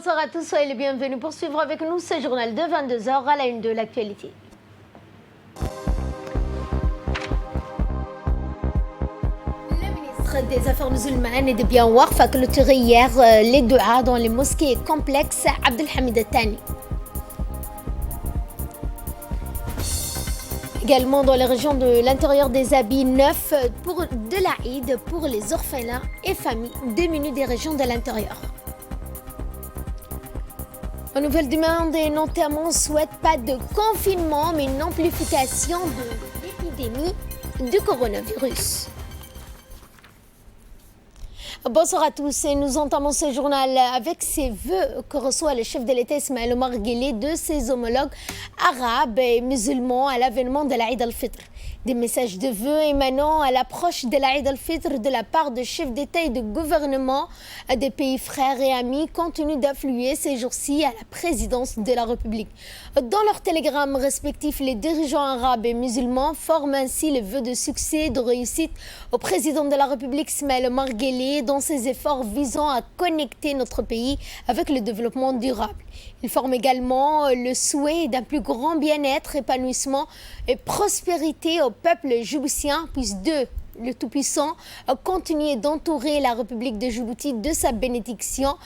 Bonsoir à tous, soyez les bienvenus pour suivre avec nous ce journal de 22 h à la une de l'actualité. Le ministre des Affaires musulmanes et des Biens Warf a clôturé hier les douas dans les mosquées complexes Abdelhamid Thani. Également dans les régions de l'intérieur, des habits neufs de l'Aïd pour les orphelins et familles démunies des régions de l'intérieur. En nouvelle demande, et notamment ne souhaite pas de confinement, mais une amplification de l'épidémie du coronavirus. Bonsoir à tous et nous entamons ce journal avec ces vœux que reçoit le chef de l'État Ismaël Omar Guelleh de ses homologues arabes et musulmans à l'avènement de l'Aïd al-Fitr. Des messages de vœux émanant à l'approche de l'Aïd al-Fitr de la part de chefs d'État et de gouvernement des pays frères et amis continuent d'affluer ces jours-ci à la présidence de la République. Dans leurs télégrammes respectifs, les dirigeants arabes et musulmans forment ainsi le vœu de succès et de réussite au président de la République Ismaël Omar Guelleh dans ses efforts visant à connecter notre pays avec le développement durable. Ils forment également le souhait d'un plus grand bien-être, épanouissement et prospérité au peuple djiboutien, puisse Dieu, le Tout-Puissant, continuer d'entourer la République de Djibouti de sa bénédiction,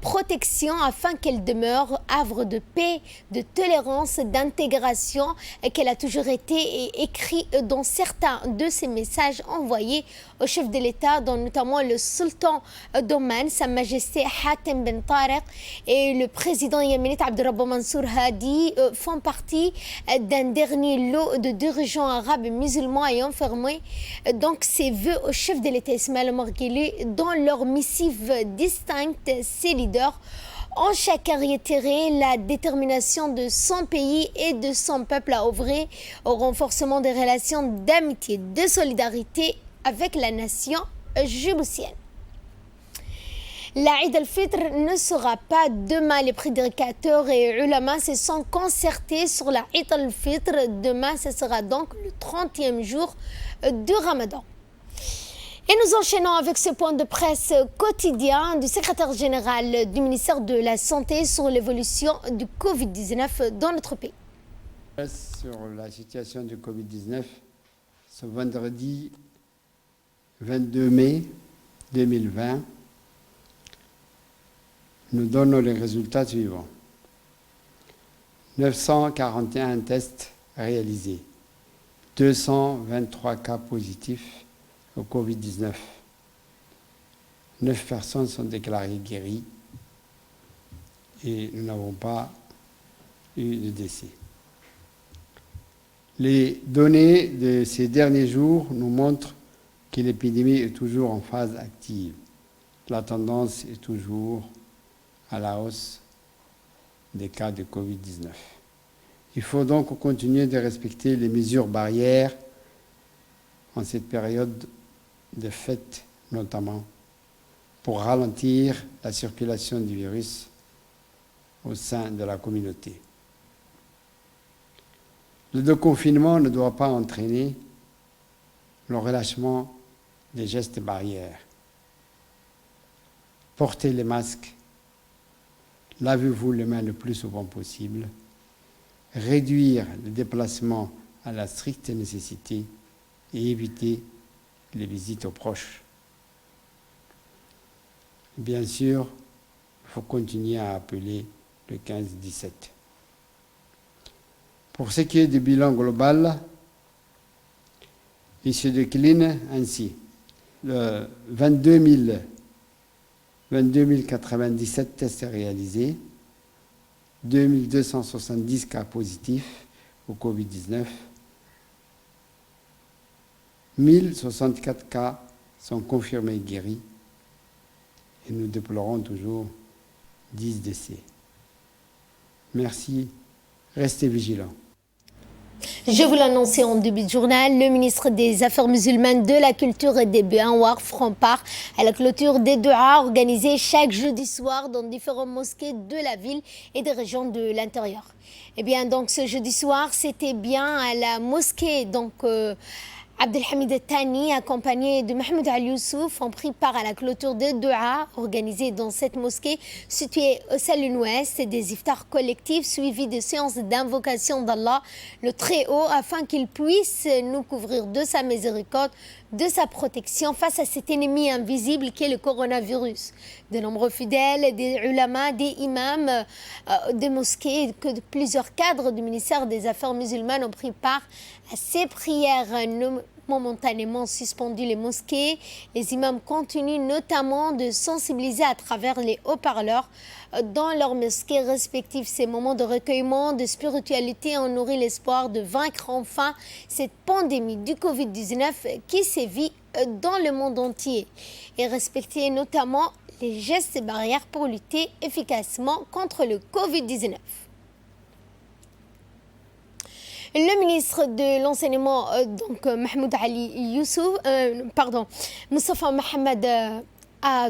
protection, afin qu'elle demeure havre de paix, de tolérance, d'intégration, et qu'elle a toujours été et écrit dans certains de ses messages envoyés au chef de l'État, dont notamment le sultan d'Oman, Sa Majesté Hatem Ben Tariq, et le président yéménite Abderrabou Mansour Hadi font partie d'un dernier lot de dirigeants arabes et musulmans ayant fermé donc ses vœux au chef de l'État Ismaël Omar Guelleh. Dans leur missive distincte, ces leaders ont chacun réitéré la détermination de son pays et de son peuple à œuvrer au renforcement des relations d'amitié, de solidarité avec la nation djiboutienne. L'Aïd al-Fitr ne sera pas demain. Les prédicateurs et ulama se sont concertés sur l'Aïd al-Fitr. Demain, ce sera donc le 30e jour de Ramadan. Et nous enchaînons avec ce point de presse quotidien du secrétaire général du ministère de la Santé sur l'évolution du Covid-19 dans notre pays. Sur la situation du Covid-19, ce vendredi 22 mai 2020, nous donnons les résultats suivants. 941 tests réalisés, 223 cas positifs au Covid-19. 9 personnes sont déclarées guéries et nous n'avons pas eu de décès. Les données de ces derniers jours nous montrent que l'épidémie est toujours en phase active. La tendance est toujours à la hausse des cas de Covid-19. Il faut donc continuer de respecter les mesures barrières en cette période de fête, notamment pour ralentir la circulation du virus au sein de la communauté. Le déconfinement ne doit pas entraîner le relâchement des gestes barrières. Portez les masques, lavez-vous les mains le plus souvent possible, réduire les déplacements à la stricte nécessité et éviter les visites aux proches. Bien sûr, il faut continuer à appeler le 15-17. Pour ce qui est du bilan global, il se décline ainsi. 22 097 tests réalisés, 2270 cas positifs au Covid-19, 1064 cas sont confirmés guéris et nous déplorons toujours 10 décès. Merci, restez vigilants. Je vous l'annonçais en début de journal, le ministre des Affaires musulmanes, de la Culture et des Biens Warf prend part à la clôture des douas organisés chaque jeudi soir dans différentes mosquées de la ville et des régions de l'intérieur. Et bien donc ce jeudi soir, c'était bien à la mosquée Abdelhamid Tani, accompagné de Mahmoud Al Youssouf, ont pris part à la clôture de Dua organisée dans cette mosquée située au Saloum Ouest, des iftars collectifs suivis de séances d'invocation d'Allah, le Très-Haut, afin qu'il puisse nous couvrir de sa miséricorde, de sa protection face à cet ennemi invisible qu'est le coronavirus. De nombreux fidèles, des ulama, des imams, des mosquées, que plusieurs cadres du ministère des Affaires musulmanes ont pris part à ces prières momentanément suspendues. Les mosquées, les imams continuent notamment de sensibiliser à travers les haut-parleurs dans leurs mosquées respectives. Ces moments de recueillement, de spiritualité ont nourri l'espoir de vaincre enfin cette pandémie du Covid-19 qui sévit dans le monde entier et respecter notamment les gestes et barrières pour lutter efficacement contre le Covid-19. Le ministre de l'enseignement, Mahmoud Ali Youssouf, Moustapha Mohamed a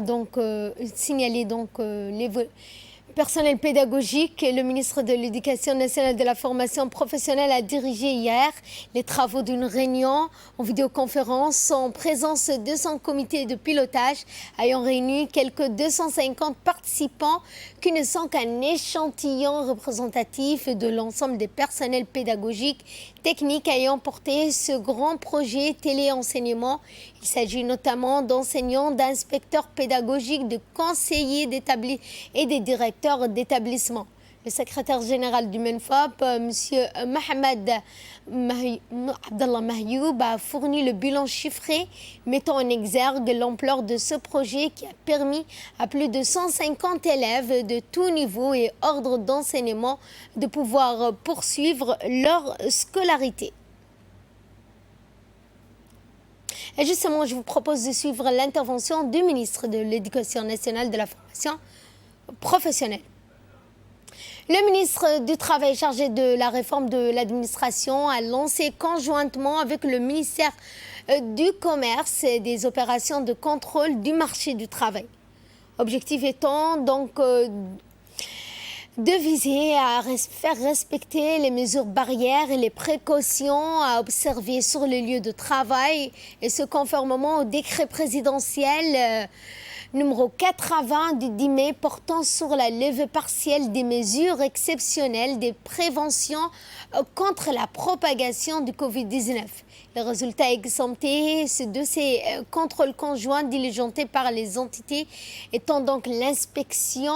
signalé les personnel pédagogique. Le ministre de l'Éducation nationale et de la formation professionnelle a dirigé hier les travaux d'une réunion en vidéoconférence en présence de son comité de pilotage ayant réuni quelques 250 participants qui ne sont qu'un échantillon représentatif de l'ensemble des personnels pédagogiques techniques ayant porté ce grand projet téléenseignement. Il s'agit notamment d'enseignants, d'inspecteurs pédagogiques, de conseillers d'établissements et des directeurs d'établissements. Le secrétaire général du MENFOP, M. Mohamed Abdallah Mahyoub, a fourni le bilan chiffré mettant en exergue l'ampleur de ce projet qui a permis à plus de 150 élèves de tout niveau et ordre d'enseignement de pouvoir poursuivre leur scolarité. Et justement, je vous propose de suivre l'intervention du ministre de l'Éducation nationale et de la formation professionnelle. Le ministre du Travail chargé de la réforme de l'administration a lancé conjointement avec le ministère du Commerce des opérations de contrôle du marché du travail. Objectif étant donc de viser à faire respecter les mesures barrières et les précautions à observer sur les lieux de travail, et ce conformément au décret présidentiel numéro 80 du 10 mai portant sur la levée partielle des mesures exceptionnelles de prévention contre la propagation du Covid-19. Les résultats exemptés de ces contrôles conjoints diligentés par les entités étant donc l'inspection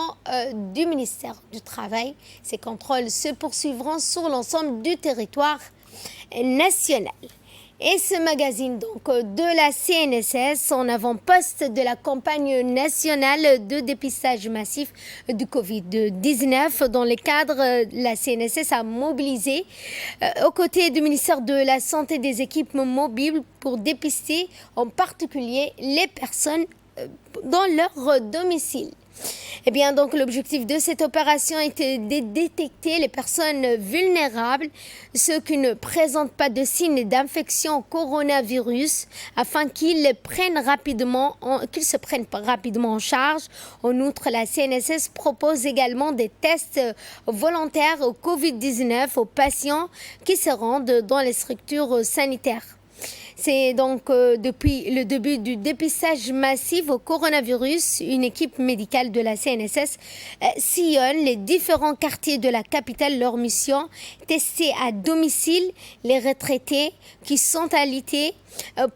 du ministère du Travail. Ces contrôles se poursuivront sur l'ensemble du territoire national. Et ce magazine donc de la CNSS en avant-poste de la campagne nationale de dépistage massif du Covid-19 dans le cadre la CNSS a mobilisé aux côtés du ministère de la Santé des équipes mobiles pour dépister en particulier les personnes dans leur domicile. Eh bien, donc, l'objectif de cette opération était de détecter les personnes vulnérables, ceux qui ne présentent pas de signes d'infection au coronavirus, afin qu'ils se prennent rapidement en charge. En outre, la CNSS propose également des tests volontaires au Covid-19 aux patients qui se rendent dans les structures sanitaires. C'est donc depuis le début du dépistage massif au coronavirus, une équipe médicale de la CNSS sillonne les différents quartiers de la capitale. Leur mission, tester à domicile les retraités qui sont alités.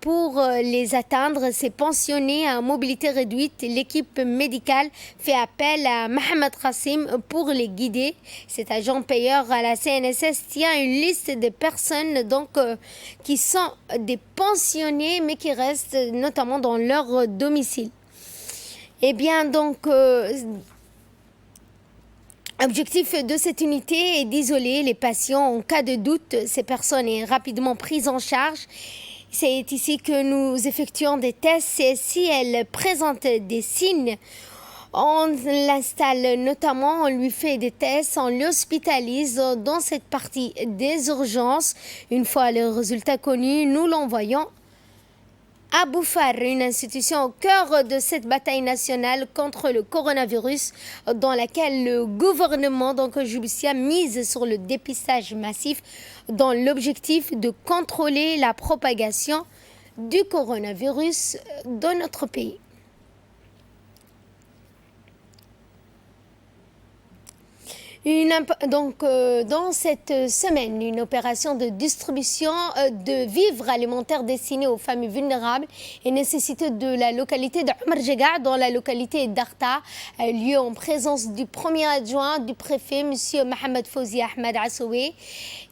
Pour les atteindre, ces pensionnés à mobilité réduite, l'équipe médicale fait appel à Mohamed Kassim pour les guider. Cet agent payeur à la CNSS tient une liste de personnes qui sont des pensionnés mais qui restent notamment dans leur domicile. Eh bien donc, l'objectif de cette unité est d'isoler les patients en cas de doute. Ces personnes sont rapidement prises en charge. C'est ici que nous effectuons des tests et si elles présentent des signes, on l'installe notamment, on lui fait des tests, on l'hospitalise dans cette partie des urgences. Une fois les résultats connus, nous l'envoyons à Boufar, une institution au cœur de cette bataille nationale contre le coronavirus, dans laquelle le gouvernement djibouti mise sur le dépistage massif dans l'objectif de contrôler la propagation du coronavirus dans notre pays. Dans cette semaine, une opération de distribution de vivres alimentaires destinés aux familles vulnérables et nécessiteux de la localité de Omar Djega, dans la localité d'Arta, a eu lieu en présence du premier adjoint du préfet, M. Mohamed Fouzi Ahmed Assoué.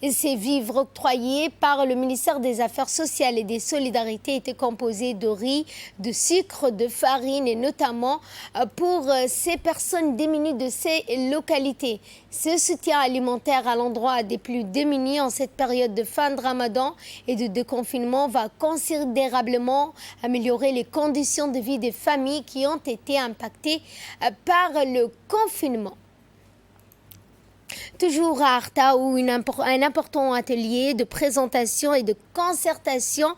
Ces vivres octroyés par le ministère des Affaires sociales et des Solidarités étaient composés de riz, de sucre, de farine et notamment pour ces personnes démunies de ces localités. Ce soutien alimentaire à l'endroit des plus démunis en cette période de fin de Ramadan et de déconfinement va considérablement améliorer les conditions de vie des familles qui ont été impactées par le confinement. Toujours à Arta, où un important atelier de présentation et de concertation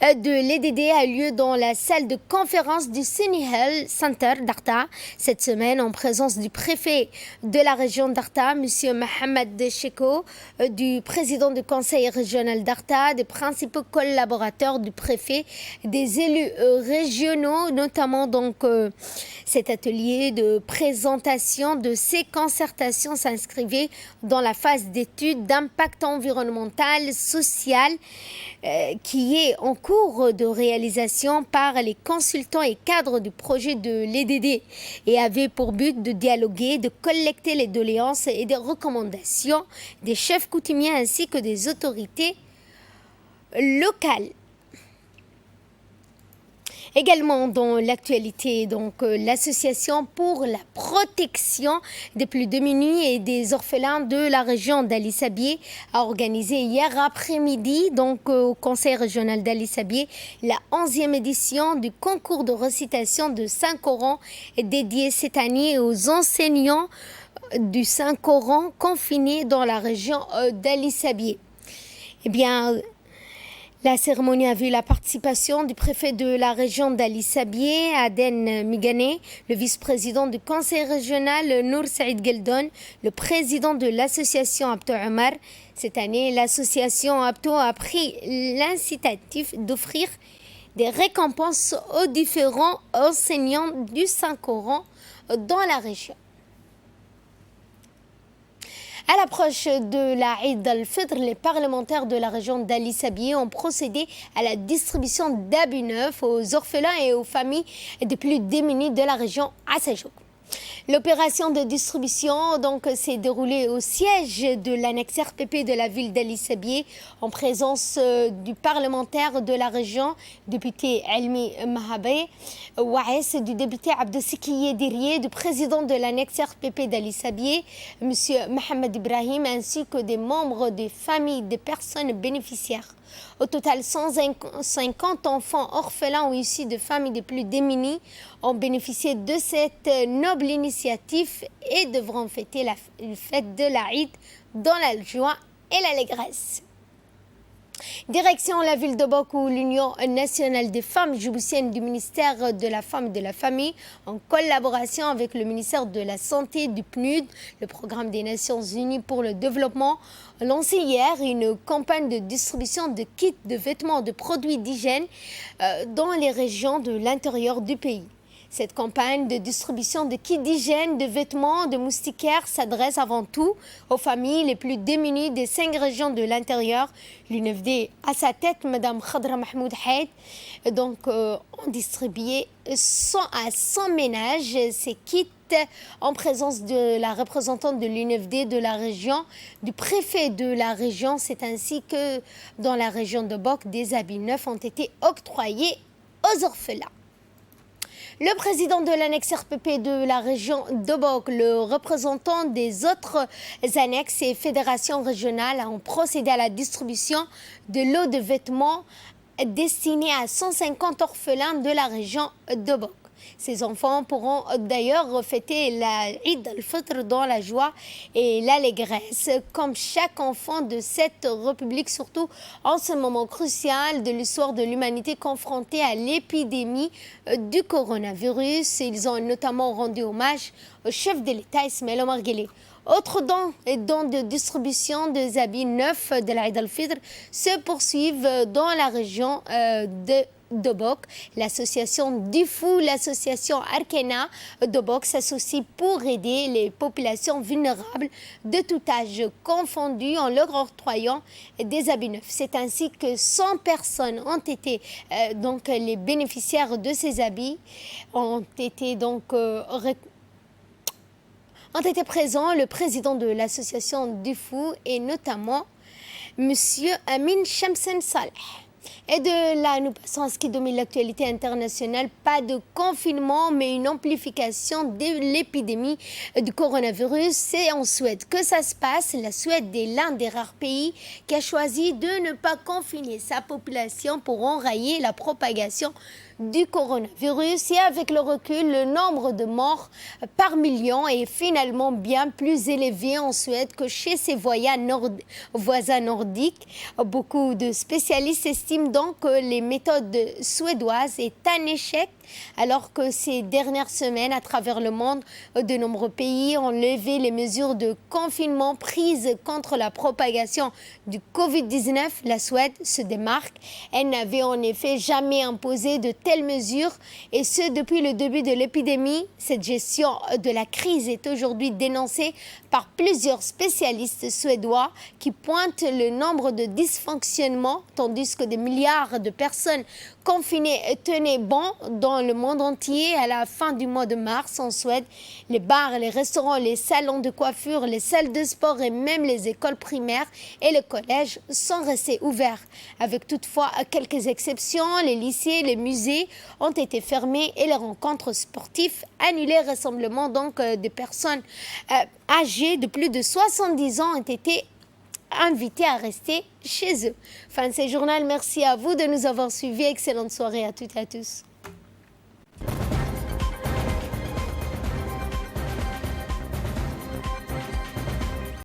de l'EDD a lieu dans la salle de conférence du Senihel Center d'Arta cette semaine, en présence du préfet de la région d'Arta, M. Mohamed Cheko, du président du conseil régional d'Arta, des principaux collaborateurs du préfet, des élus régionaux, notamment cet atelier de présentation de ces concertations s'inscrivait dans la phase d'étude d'impact environnemental, social, qui est en cours de réalisation par les consultants et cadres du projet de l'EDD et avait pour but de dialoguer, de collecter les doléances et des recommandations des chefs coutumiers ainsi que des autorités locales. Également dans l'actualité, l'association pour la protection des plus démunis et des orphelins de la région d'Ali Sabié a organisé hier après-midi au conseil régional d'Ali Sabié la 11e édition du concours de récitation de Saint-Coran dédié cette année aux enseignants du Saint-Coran confinés dans la région d'Ali Sabié. La cérémonie a vu la participation du préfet de la région d'Ali Sabié, Aden Migane, le vice-président du conseil régional Nour Saïd Geldon, le président de l'association Abto Omar. Cette année, l'association Abto a pris l'incitatif d'offrir des récompenses aux différents enseignants du Saint-Coran dans la région. À l'approche de la Eid al-Fitr, les parlementaires de la région d'Ali Sabié ont procédé à la distribution d'habits neufs aux orphelins et aux familles des plus démunies de la région à Sajouk. L'opération de distribution s'est déroulée au siège de l'annexe RPP de la ville d'Ali Sabié en présence du parlementaire de la région, député Elmi Mahabé Waes, du député Abdessikiyé Dirié, du président de l'annexe RPP d'Ali Sabié, M. Mohamed Ibrahim, ainsi que des membres des familles des personnes bénéficiaires. Au total, 150 enfants orphelins ou issus de familles les plus démunies ont bénéficié de cette noble initiative et devront fêter la fête de l'Aïd dans la joie et l'allégresse. Direction la ville de Bok, où l'Union nationale des femmes djiboutiennes du ministère de la Femme et de la Famille, en collaboration avec le ministère de la Santé du PNUD, le programme des Nations Unies pour le développement, a lancé hier une campagne de distribution de kits de vêtements, de produits d'hygiène dans les régions de l'intérieur du pays. Cette campagne de distribution de kits d'hygiène, de vêtements, de moustiquaires s'adresse avant tout aux familles les plus démunies des 5 régions de l'intérieur. L'UNFD, à sa tête, Mme Khadra Mahmoud Haït, ont distribué à 100 ménages ces kits en présence de la représentante de l'UNFD de la région, du préfet de la région. C'est ainsi que dans la région de Bok, des habits neufs ont été octroyés aux orphelins. Le président de l'annexe RPP de la région de Bok, le représentant des autres annexes et fédérations régionales ont procédé à la distribution de lots de vêtements destinés à 150 orphelins de la région de Bok. Ces enfants pourront d'ailleurs fêter la Eid al-Fitr dans la joie et l'allégresse, comme chaque enfant de cette république, surtout en ce moment crucial de l'histoire de l'humanité confrontée à l'épidémie du coronavirus. Ils ont notamment rendu hommage au chef de l'État Ismaël Omar Guelleh. Autres dons de distribution des habits neufs de l'Aïd al-Fitr se poursuivent dans la région de Dobok. L'association Difou, l'association Arkena Dobok s'associe pour aider les populations vulnérables de tout âge confondu en leur octroyant des habits neufs. C'est ainsi que 100 personnes ont été donc les bénéficiaires de ces habits ont été présents le président de l'association Difou et notamment Monsieur Amin Shamsen Saleh. Et de là, nous passons à ce qui domine l'actualité internationale. Pas de confinement, mais une amplification de l'épidémie du coronavirus. Et on souhaite que ça se passe. La Suède est l'un des rares pays qui a choisi de ne pas confiner sa population pour enrayer la propagation du coronavirus. Et avec le recul, le nombre de morts par million est finalement bien plus élevé en Suède que chez ses voisins nordiques. Beaucoup de spécialistes estiment donc que les méthodes suédoises est un échec, alors que ces dernières semaines, à travers le monde, de nombreux pays ont levé les mesures de confinement prises contre la propagation du Covid-19. La Suède se démarque. Elle n'avait en effet jamais imposé de telles mesures, et ce depuis le début de l'épidémie. Cette gestion de la crise est aujourd'hui dénoncée par plusieurs spécialistes suédois qui pointent le nombre de dysfonctionnements, tandis que des milliards de personnes confinées tenaient bon dans le monde entier. À la fin du mois de mars en Suède, les bars, les restaurants, les salons de coiffure, les salles de sport et même les écoles primaires et les collèges sont restés ouverts. Avec toutefois quelques exceptions, les lycées, les musées ont été fermés et les rencontres sportives annulées. Rassemblements donc des personnes âgées de plus de 70 ans ont été invités à rester chez eux. Fin de ce journal, merci à vous de nous avoir suivis. Excellente soirée à toutes et à tous.